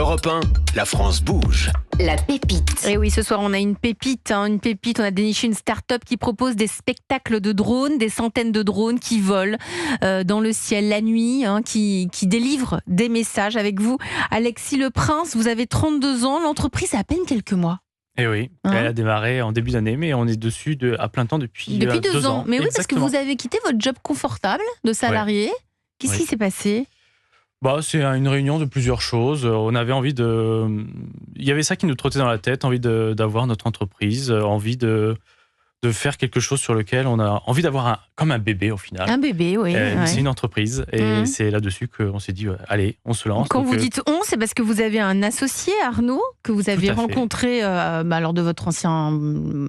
Europe 1, la France bouge. La pépite. Et oui, ce soir, on a une pépite. On a déniché une start-up qui propose des spectacles de drones, des centaines de drones qui volent dans le ciel la nuit, qui délivrent des messages avec vous. Alexis Le Prince, vous avez 32 ans, l'entreprise a à peine quelques mois. Et oui, elle a démarré en début d'année, mais on est dessus à plein temps depuis 2 ans. Mais oui, Exactement. parce que vous avez quitté votre job confortable de salarié. Ouais. Qu'est-ce qui s'est passé ? C'est une réunion de plusieurs choses. On avait envie il y avait ça qui nous trottait dans la tête, envie d'avoir notre entreprise, envie de faire quelque chose sur lequel on a envie d'avoir comme un bébé au final. Un bébé, oui. C'est une entreprise et c'est là-dessus qu'on s'est dit, allez, on se lance. Quand vous dites on, c'est parce que vous avez un associé, Arnaud, que vous avez rencontré lors de votre ancien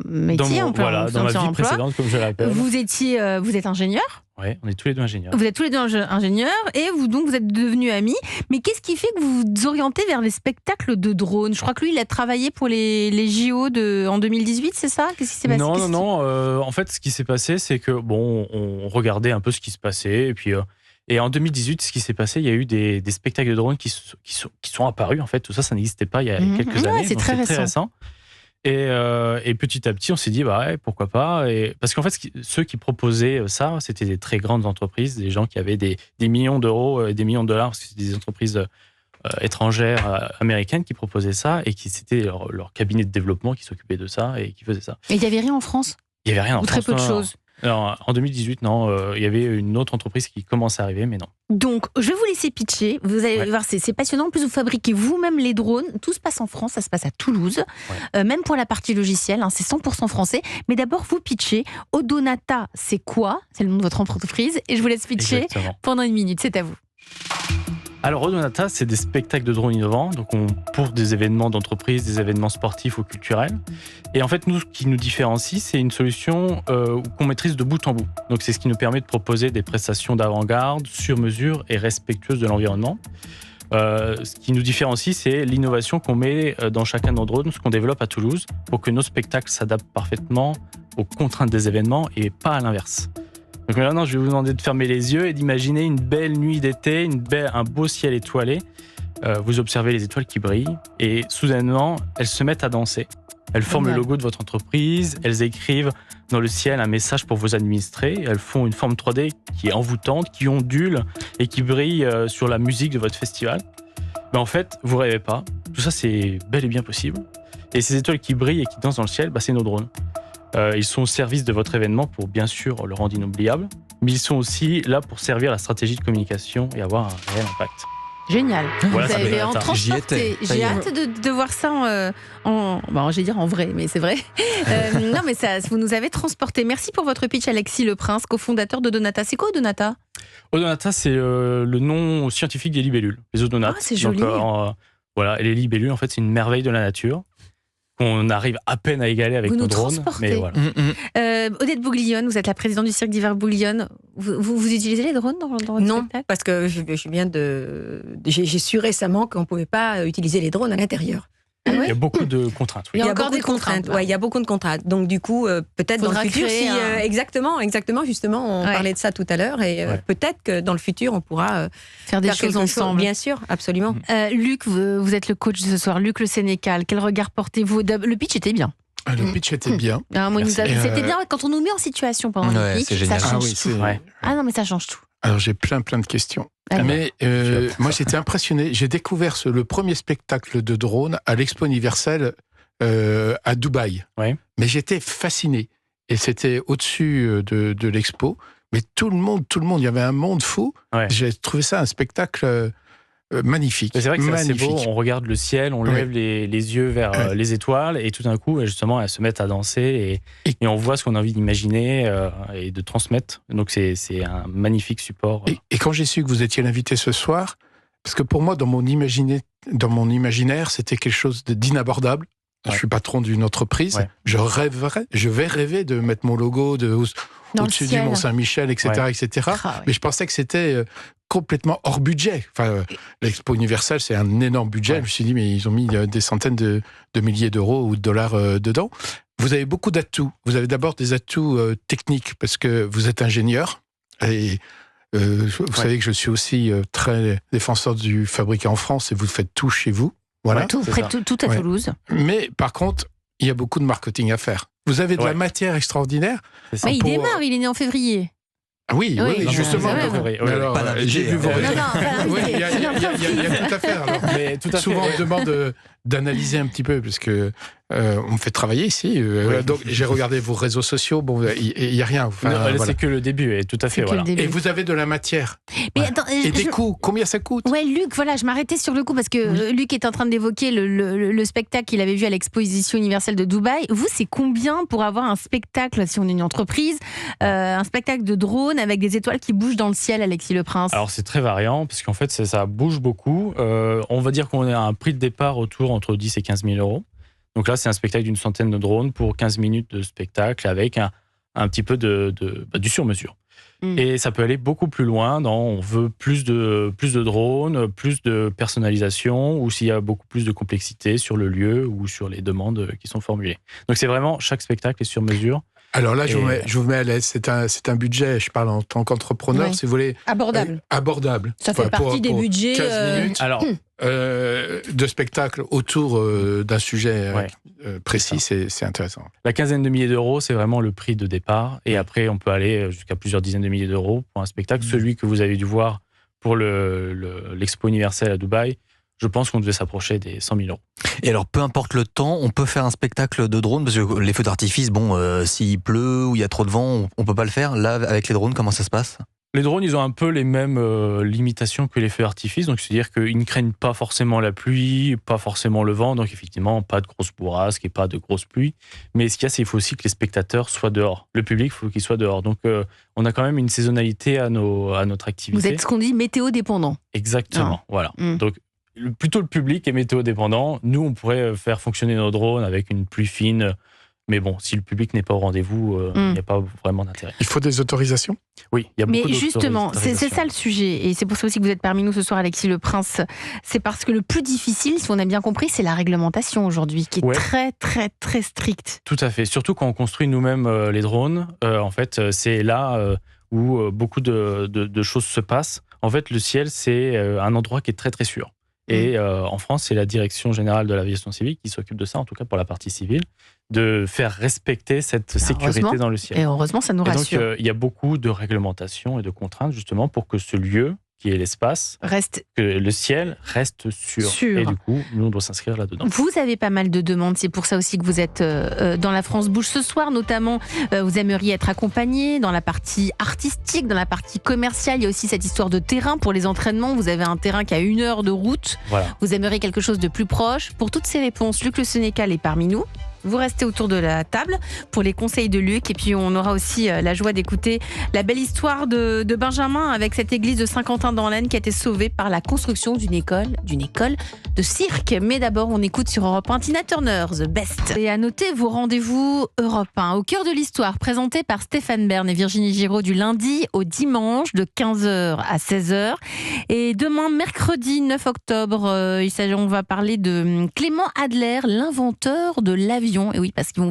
métier, dans ma vie précédente, comme je l'appelle. Vous êtes ingénieur ? Oui, on est tous les deux ingénieurs. Vous êtes tous les deux ingénieurs et vous êtes devenus amis. Mais qu'est-ce qui fait que vous vous orientez vers les spectacles de drones ? Je crois que lui, il a travaillé pour les JO en 2018, c'est ça ? Qu'est-ce qui s'est passé ? Non. En fait, ce qui s'est passé, c'est que on regardait un peu ce qui se passait. Et puis, et en 2018, ce qui s'est passé, il y a eu des spectacles de drones qui sont apparus. En fait, tout ça n'existait pas il y a quelques années. C'est très récent. Et petit à petit, on s'est dit, pourquoi pas. Parce qu'en fait, ceux qui proposaient ça, c'était des très grandes entreprises, des gens qui avaient des millions d'euros et des millions de dollars, parce que c'était des entreprises étrangères, américaines qui proposaient ça, et c'était leur cabinet de développement qui s'occupait de ça et qui faisait ça. Et il n'y avait rien en France ? Il n'y avait rien en France. Ou très peu de choses ? Alors, en 2018, non, il y avait une autre entreprise qui commençait à arriver, mais non. Donc, je vais vous laisser pitcher. Vous allez voir, c'est passionnant. En plus, vous fabriquez vous-même les drones. Tout se passe en France, ça se passe à Toulouse. Même pour la partie logicielle, c'est 100% français. Mais d'abord, vous pitchez. Odonata, c'est quoi ? C'est le nom de votre entreprise. Et je vous laisse pitcher pendant 1 minute. C'est à vous. Alors, Odonata, c'est des spectacles de drones innovants, donc pour des événements d'entreprise, des événements sportifs ou culturels. Et en fait, nous, ce qui nous différencie, c'est une solution qu'on maîtrise de bout en bout. Donc, c'est ce qui nous permet de proposer des prestations d'avant-garde, sur mesure et respectueuses de l'environnement. Ce qui nous différencie, c'est l'innovation qu'on met dans chacun de nos drones, ce qu'on développe à Toulouse, pour que nos spectacles s'adaptent parfaitement aux contraintes des événements et pas à l'inverse. Donc maintenant, je vais vous demander de fermer les yeux et d'imaginer une belle nuit d'été, un beau ciel étoilé. Vous observez les étoiles qui brillent et soudainement, elles se mettent à danser. Elles forment le logo de votre entreprise, elles écrivent dans le ciel un message pour vos administrés, elles font une forme 3D qui est envoûtante, qui ondule et qui brille sur la musique de votre festival. Mais en fait, vous rêvez pas, tout ça c'est bel et bien possible. Et ces étoiles qui brillent et qui dansent dans le ciel, c'est nos drones. Ils sont au service de votre événement pour bien sûr le rendre inoubliable, mais ils sont aussi là pour servir la stratégie de communication et avoir un réel impact. Génial. Voilà, vous avez en transporté. J'ai hâte de voir ça je vais dire en vrai, mais c'est vrai. Non, mais vous nous avez transporté. Merci pour votre pitch, Alexis Le Prince, cofondateur d'Odonata. C'est quoi Odonata ? Odonata, c'est le nom scientifique des libellules, les odonates. C'est joli. Donc, et les libellules, en fait, c'est une merveille de la nature. On arrive à peine à égaler avec nos drones. Mais voilà. Odette Bouglione, vous êtes la présidente du cirque d'hiver Bouglione. Vous utilisez les drones dans votre spectacle ? Non, parce que j'ai su récemment qu'on ne pouvait pas utiliser les drones à l'intérieur. Il y a beaucoup de contraintes. Il y a encore des contraintes. Il y a beaucoup de contraintes. Donc du coup, peut-être dans le futur, exactement, justement, on parlait de ça tout à l'heure, et peut-être que dans le futur, on pourra faire des choses ensemble. Bien sûr, absolument. Luc, vous êtes le coach de ce soir. Luc Le Sénécal, quel regard portez-vous ? Le pitch était bien. Le pitch était bien. C'était bien quand on nous met en situation pendant le pitch, ça change tout. Non, mais ça change tout. Alors j'ai plein de questions. Mais moi j'étais impressionné. J'ai découvert le premier spectacle de drone à l'Expo universelle à Dubaï. Mais j'étais fasciné. Et c'était au-dessus de l'Expo. Mais tout le monde, il y avait un monde fou. J'ai trouvé ça un spectacle magnifique. C'est vrai que c'est assez beau. On regarde le ciel, on lève les yeux vers les étoiles, et tout d'un coup, justement, elles se mettent à danser, et on voit ce qu'on a envie d'imaginer et de transmettre. Donc c'est un magnifique support. Et quand j'ai su que vous étiez l'invité ce soir, parce que pour moi, dans mon imaginaire, c'était quelque chose d'inabordable. Je suis patron d'une entreprise. Je vais rêver de mettre mon logo au-dessus du Mont-Saint-Michel, etc. Mais je pensais que c'était complètement hors budget. Enfin, l'Expo universelle, c'est un énorme budget. Je me suis dit, mais ils ont mis des centaines de milliers d'euros ou de dollars dedans. Vous avez beaucoup d'atouts. Vous avez d'abord des atouts techniques, parce que vous êtes ingénieur. Et vous savez que je suis aussi très défenseur du fabriqué en France, et vous faites tout chez vous. Voilà. Tout à Toulouse. Mais par contre, il y a beaucoup de marketing à faire. Vous avez de la matière extraordinaire. Mais il démarre, il est né en février. Oui, justement. J'ai vu vos réseaux. Il y a tout à faire. Alors. Mais souvent, on me demande d'analyser un petit peu, parce que on me fait travailler ici. Donc, j'ai regardé vos réseaux sociaux. Bon, il n'y a rien. C'est que le début, et tout à fait. Voilà. Et vous avez de la matière. Mais attends, et des coûts. Combien ça coûte? Ouais, Luc, voilà, je m'arrêtais sur le coup, parce que Luc est en train d'évoquer le spectacle qu'il avait vu à l'exposition universelle de Dubaï. Vous, c'est combien pour avoir un spectacle, si on est une entreprise, un spectacle de drone avec des étoiles qui bougent dans le ciel, Alexis Le Prince? Alors, c'est très variant, parce qu'en fait, ça bouge beaucoup. On va dire qu'on est à un prix de départ autour entre 10 et 15 000 euros. Donc là, c'est un spectacle d'une centaine de drones pour 15 minutes de spectacle avec un petit peu du sur-mesure. Et ça peut aller beaucoup plus loin. On veut plus de drones, plus de personnalisation, ou s'il y a beaucoup plus de complexité sur le lieu ou sur les demandes qui sont formulées. Donc c'est vraiment, chaque spectacle est sur mesure. Alors là, je vous mets à l'aise. C'est un budget, je parle en tant qu'entrepreneur, si vous voulez. Abordable. Abordable. Ça fait partie des budgets. 15 minutes. Alors, de spectacle autour d'un sujet précis, c'est intéressant. La quinzaine de milliers d'euros, c'est vraiment le prix de départ. Et après, on peut aller jusqu'à plusieurs dizaines de milliers d'euros pour un spectacle. Celui que vous avez dû voir pour l'Expo universelle à Dubaï, je pense qu'on devait s'approcher des 100 000 euros. Et alors, peu importe le temps, on peut faire un spectacle de drone, parce que les feux d'artifice, s'il pleut ou il y a trop de vent, on peut pas le faire. Là, avec les drones, comment ça se passe ? Les drones, ils ont un peu les mêmes limitations que les feux d'artifice, donc c'est-à-dire qu'ils ne craignent pas forcément la pluie, pas forcément le vent, donc effectivement, pas de grosses bourrasques et pas de grosses pluies. Mais ce qu'il y a, c'est qu'il faut aussi que les spectateurs soient dehors. Le public, il faut qu'il soit dehors. Donc, on a quand même une saisonnalité à notre activité. Vous êtes ce qu'on dit météo dépendant. Exactement, voilà. Donc, plutôt le public est météo dépendant. Nous, on pourrait faire fonctionner nos drones avec une pluie fine. Mais bon, si le public n'est pas au rendez-vous, il n'y a pas vraiment d'intérêt. Il faut des autorisations ? Oui, il y a beaucoup Mais justement, c'est ça le sujet. Et c'est pour ça aussi que vous êtes parmi nous ce soir, Alexis Le Prince. C'est parce que le plus difficile, si on a bien compris, c'est la réglementation aujourd'hui, qui est très, très, très stricte. Tout à fait. Surtout quand on construit nous-mêmes les drones. En fait, c'est là où beaucoup de choses se passent. En fait, le ciel, c'est un endroit qui est très, très sûr. Et en France, c'est la Direction générale de l'aviation civile qui s'occupe de ça, en tout cas pour la partie civile, de faire respecter cette sécurité dans le ciel. Et heureusement, ça nous rassure. Donc, il y a beaucoup de réglementations et de contraintes, justement, pour que ce lieu, qui est l'espace, que le ciel reste sûr. Et du coup, nous, on doit s'inscrire là-dedans. Vous avez pas mal de demandes, c'est pour ça aussi que vous êtes dans la France Bouge ce soir, notamment, vous aimeriez être accompagné dans la partie artistique, dans la partie commerciale. Il y a aussi cette histoire de terrain pour les entraînements. Vous avez un terrain qui a 1 heure de route. Voilà. Vous aimeriez quelque chose de plus proche. Pour toutes ces réponses, Luc Le Sénécal est parmi nous. Vous restez autour de la table pour les conseils de Luc, et puis on aura aussi la joie d'écouter la belle histoire de Benjamin avec cette église de Saint-Quentin dans l'Aisne qui a été sauvée par la construction d'une école de cirque. Mais d'abord, on écoute sur Europe 1 Tina Turner, The Best. Et à noter vos rendez-vous Europe 1 au cœur de l'histoire, présenté par Stéphane Bern et Virginie Giraud du lundi au dimanche de 15h à 16h. Et demain, mercredi 9 octobre, on va parler de Clément Adler, l'inventeur de l'avion. Et oui, parce qu'on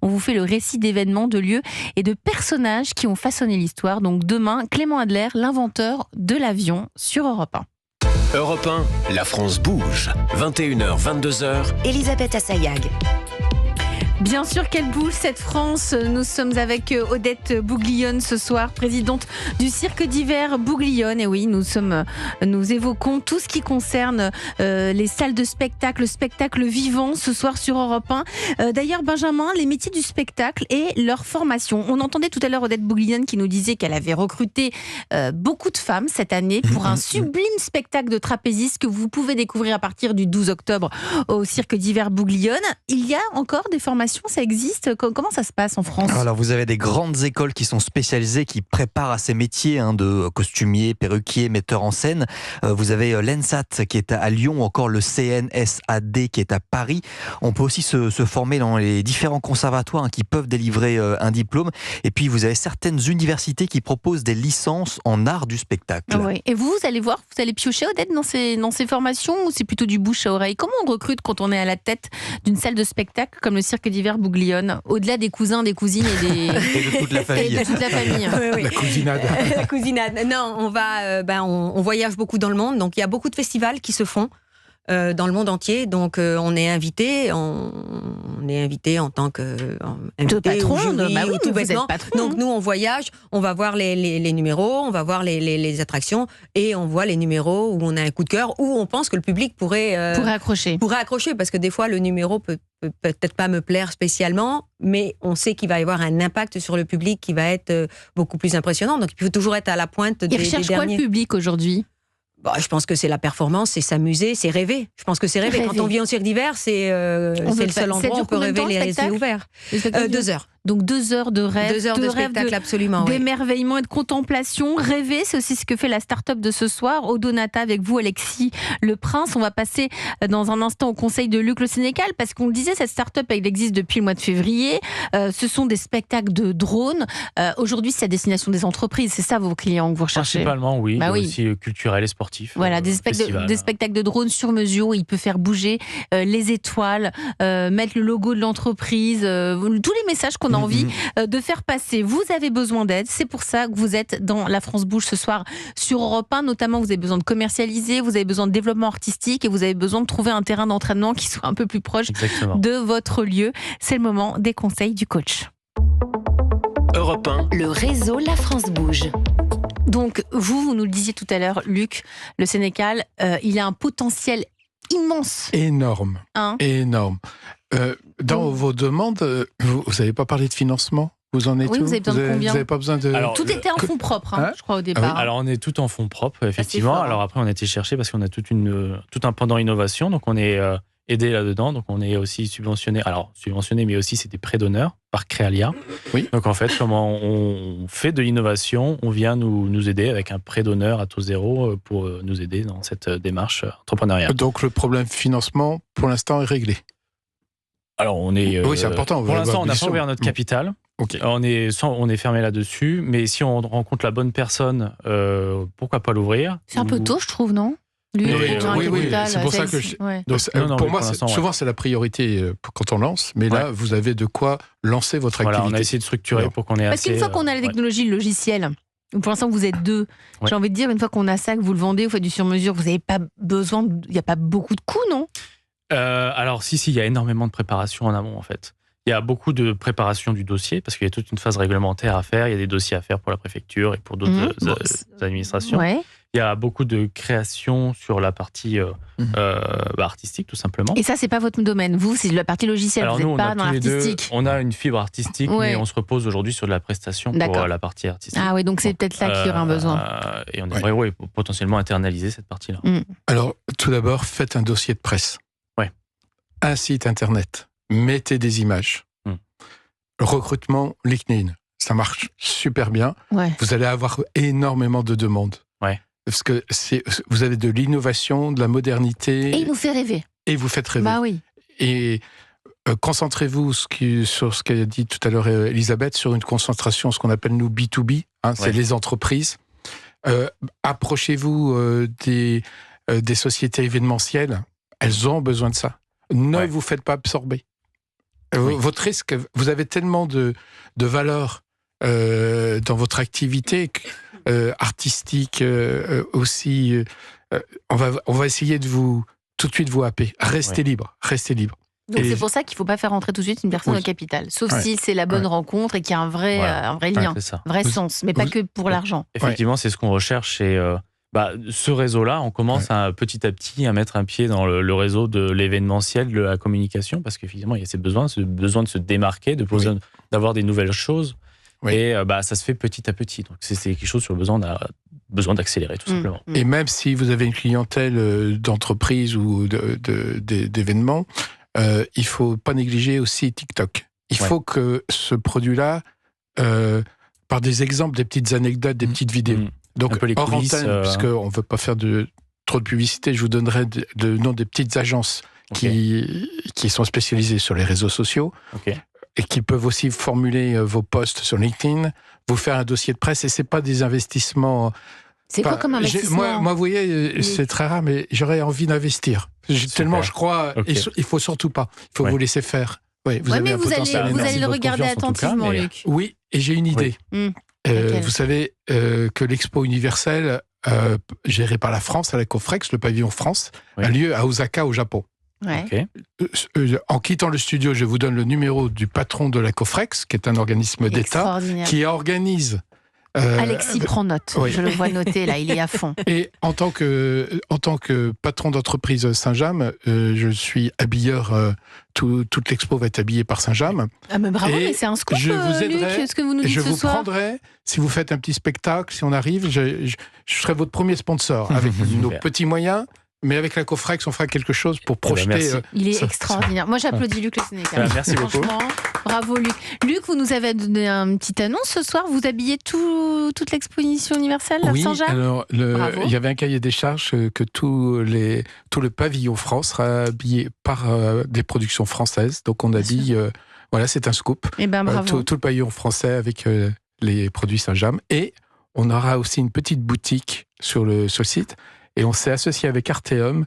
vous fait le récit d'événements, de lieux et de personnages qui ont façonné l'histoire. Donc demain, Clément Adler, l'inventeur de l'avion, sur Europe 1. Europe 1, la France bouge. 21h, 22h. Elisabeth Assayag. Bien sûr qu'elle bouge, cette France. Nous sommes avec Odette Bouglione ce soir, présidente du cirque d'hiver Bouglione. Et oui, nous évoquons tout ce qui concerne les salles de spectacle, le spectacle vivant ce soir sur Europe 1. D'ailleurs, Benjamin, les métiers du spectacle et leur formation. On entendait tout à l'heure Odette Bouglione qui nous disait qu'elle avait recruté beaucoup de femmes cette année pour un sublime spectacle de trapézistes que vous pouvez découvrir à partir du 12 octobre au cirque d'hiver Bouglione. Il y a encore des formations, ça existe? Comment ça se passe en France? Alors vous avez des grandes écoles qui sont spécialisées, qui préparent à ces métiers de costumier, perruquier, metteur en scène. Vous avez l'ENSAT qui est à Lyon, ou encore le CNSAD qui est à Paris. On peut aussi se former dans les différents conservatoires qui peuvent délivrer un diplôme. Et puis vous avez certaines universités qui proposent des licences en art du spectacle. Oui. Et vous allez voir, vous allez piocher, Odette, dans ces formations, ou c'est plutôt du bouche à oreille? Comment on recrute quand on est à la tête d'une salle de spectacle comme le cirque d'hiver Bouglione, au-delà des cousins, des cousines et de toute la famille. Et de toute la famille. Oui. La cousinade. La cousinade. Non, on voyage beaucoup dans le monde, donc il y a beaucoup de festivals qui se font. dans le monde entier. Donc, on est invité en tant que patron, tout bêtement. Donc, nous, on voyage, on va voir les numéros, on va voir les attractions et on voit les numéros où on a un coup de cœur, où on pense que le public pourrait accrocher, parce que des fois, le numéro peut peut-être pas me plaire spécialement, mais on sait qu'il va y avoir un impact sur le public qui va être beaucoup plus impressionnant. Donc, il faut toujours être à la pointe des derniers. Il recherche quoi le public aujourd'hui ? Je pense que c'est la performance, c'est s'amuser, c'est rêver. Je pense que c'est rêver. Quand on vit en cirque d'hiver, c'est le seul endroit où on peut rêver les yeux ouverts. 2 heures. Donc 2 heures de rêve, 2 heures de spectacle, absolument. D'émerveillement et de contemplation. Rêver, c'est aussi ce que fait la start-up de ce soir. Odonata, avec vous, Alexis Le Prince. On va passer dans un instant au conseil de Luc Le Sénécal, parce qu'on le disait, cette start-up, elle existe depuis le mois de février. Ce sont des spectacles de drones. Aujourd'hui, c'est à destination des entreprises. C'est ça vos clients que vous recherchez ? Principalement, oui. Aussi culturels et sportifs. Voilà, des spectacles de drones sur mesure où il peut faire bouger les étoiles, mettre le logo de l'entreprise, tous les messages qu'on a envie de faire passer. Vous avez besoin d'aide, c'est pour ça que vous êtes dans La France Bouge ce soir sur Europe 1. Notamment, vous avez besoin de commercialiser, vous avez besoin de développement artistique et vous avez besoin de trouver un terrain d'entraînement qui soit un peu plus proche de votre lieu. C'est le moment des conseils du coach. Europe 1. Le réseau La France Bouge. Donc, vous nous le disiez tout à l'heure, Luc Le Sénécal, il a un potentiel immense. Énorme. Énorme. Dans vos demandes, vous n'avez pas parlé de financement ? Vous en êtes où ? Vous avez besoin de combien ? Vous n'avez pas besoin de... Tout était en fonds propres, je crois, au départ. Alors, on est tout en fonds propres, effectivement. Fort, Alors après, on a été chercher parce qu'on a tout un pendant innovation. Donc, on est aidé là-dedans. Donc, on est aussi subventionné. Alors, subventionné, mais aussi, c'est des prêts d'honneur par Créalia. Oui. Donc, en fait, comment on fait de l'innovation, on vient nous aider avec un prêt d'honneur à taux zéro pour nous aider dans cette démarche entrepreneuriale. Donc, le problème financement, pour l'instant, est réglé. Alors, on est... oui, c'est important. Pour l'instant, on n'a pas ouvert notre capital. Okay. On est fermé là-dessus. Mais si on rencontre la bonne personne, pourquoi pas l'ouvrir ? C'est un peu tôt, je trouve, non ? Oui, c'est pour ça que pour moi, souvent c'est la priorité quand on lance, mais là, vous avez de quoi lancer votre activité. On a essayé de structurer pour qu'on ait Parce qu'une fois qu'on a la technologie, le logiciel, pour l'instant vous êtes 2, j'ai envie de dire, une fois qu'on a ça, que vous le vendez, vous faites du sur-mesure, vous n'avez pas besoin, il n'y a pas beaucoup de coûts, non ? Alors si, il y a énormément de préparation en amont en fait. Il y a beaucoup de préparation du dossier parce qu'il y a toute une phase réglementaire à faire, il y a des dossiers à faire pour la préfecture et pour d'autres administrations. Ouais. Il y a beaucoup de création sur la partie artistique, tout simplement. Et ça, c'est pas votre domaine. Vous, c'est la partie logicielle. Alors vous n'êtes pas dans l'artistique. On a une fibre artistique, mais on se repose aujourd'hui sur de la prestation pour la partie artistique. Ah oui, donc c'est peut-être là qu'il y aura un besoin. Et on aimerait potentiellement internaliser cette partie-là. Alors, tout d'abord, faites un dossier de presse. Un site internet. Mettez des images. Recrutement LinkedIn. Ça marche super bien. Vous allez avoir énormément de demandes. Parce que vous avez de l'innovation, de la modernité. Et il nous fait rêver. Et vous faites rêver. Bah oui. Et concentrez-vous sur ce qu'a dit tout à l'heure Elisabeth, sur une concentration, ce qu'on appelle nous B2B, c'est les entreprises. Approchez-vous des sociétés événementielles. Elles ont besoin de ça. Ne vous faites pas absorber. Votre risque, vous avez tellement de valeur dans votre activité artistique aussi. On va essayer de tout de suite vous happer. Restez libre. Donc c'est pour ça qu'il ne faut pas faire rentrer tout de suite une personne au capital, sauf si c'est la bonne rencontre et qu'il y a un vrai lien, vrai sens, mais pas que pour l'argent. Effectivement, c'est ce qu'on recherche. Et ce réseau-là, on commence petit à petit à mettre un pied dans le réseau de l'événementiel, de la communication, parce qu'effectivement, il y a ce besoin de se démarquer, d'avoir des nouvelles choses. Et ça se fait petit à petit. Donc c'est quelque chose sur le besoin d'accélérer, tout simplement. Et même si vous avez une clientèle d'entreprise ou d'événements, il ne faut pas négliger aussi TikTok. Il faut que ce produit-là, par des exemples, des petites anecdotes, des petites vidéos. Donc, hors antenne, parce qu'on ne veut pas faire trop de publicité, je vous donnerai le nom des petites agences qui sont spécialisées sur les réseaux sociaux et qui peuvent aussi formuler vos posts sur LinkedIn, vous faire un dossier de presse, et ce n'est pas des investissements... C'est quoi comme investissement ? Moi, vous voyez, c'est très rare, mais j'aurais envie d'investir. Tellement je crois, il ne faut surtout pas. Il faut vous laisser faire. Vous avez un potentiel énorme. Vous allez le regarder attentivement, Luc. Oui, et j'ai une idée. Vous savez que l'Expo universelle géré par la France, à la Cofrex, le pavillon France, a lieu à Osaka, au Japon. Ouais. Okay. En quittant le studio, je vous donne le numéro du patron de la Cofrex, qui est un organisme d'État, qui organise... Alexis prend note, oui. Je le vois noter là, il est à fond. Et en tant que patron d'entreprise Saint-James, je suis habilleur, toute l'expo va être habillée par Saint-James. Ah mais bravo, mais c'est un scoop, je vous aiderai, Luc, ce que vous nous dites ce soir. Je vous prendrai, si vous faites un petit spectacle, si on arrive, je serai votre premier sponsor, avec nos petits moyens. Mais avec la Cofrex, on fera quelque chose pour projeter... il est extraordinaire. Moi, j'applaudis Luc Le Sénécal. Merci beaucoup. Bravo, Luc. Luc, vous nous avez donné une petite annonce ce soir. Vous habillez toute l'exposition universelle à Saint-James ? Alors, il y avait un cahier des charges que tout le pavillon France sera habillé par des productions françaises. Donc, on a dit, voilà, c'est un scoop. Eh ben, bravo. Tout le pavillon français avec les produits Saint-James. Et on aura aussi une petite boutique sur le site. Et on s'est associé avec Arteum,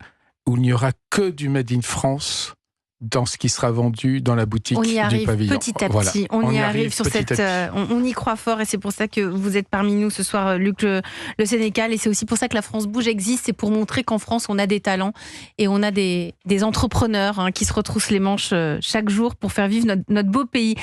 où il n'y aura que du Made in France dans ce qui sera vendu dans la boutique du pavillon. On y arrive petit à petit. On y arrive sur cette. On y croit fort et c'est pour ça que vous êtes parmi nous ce soir, Luc Le Sénécal. Et c'est aussi pour ça que la France Bouge existe. C'est pour montrer qu'en France, on a des talents et on a des entrepreneurs qui se retroussent les manches chaque jour pour faire vivre notre beau pays.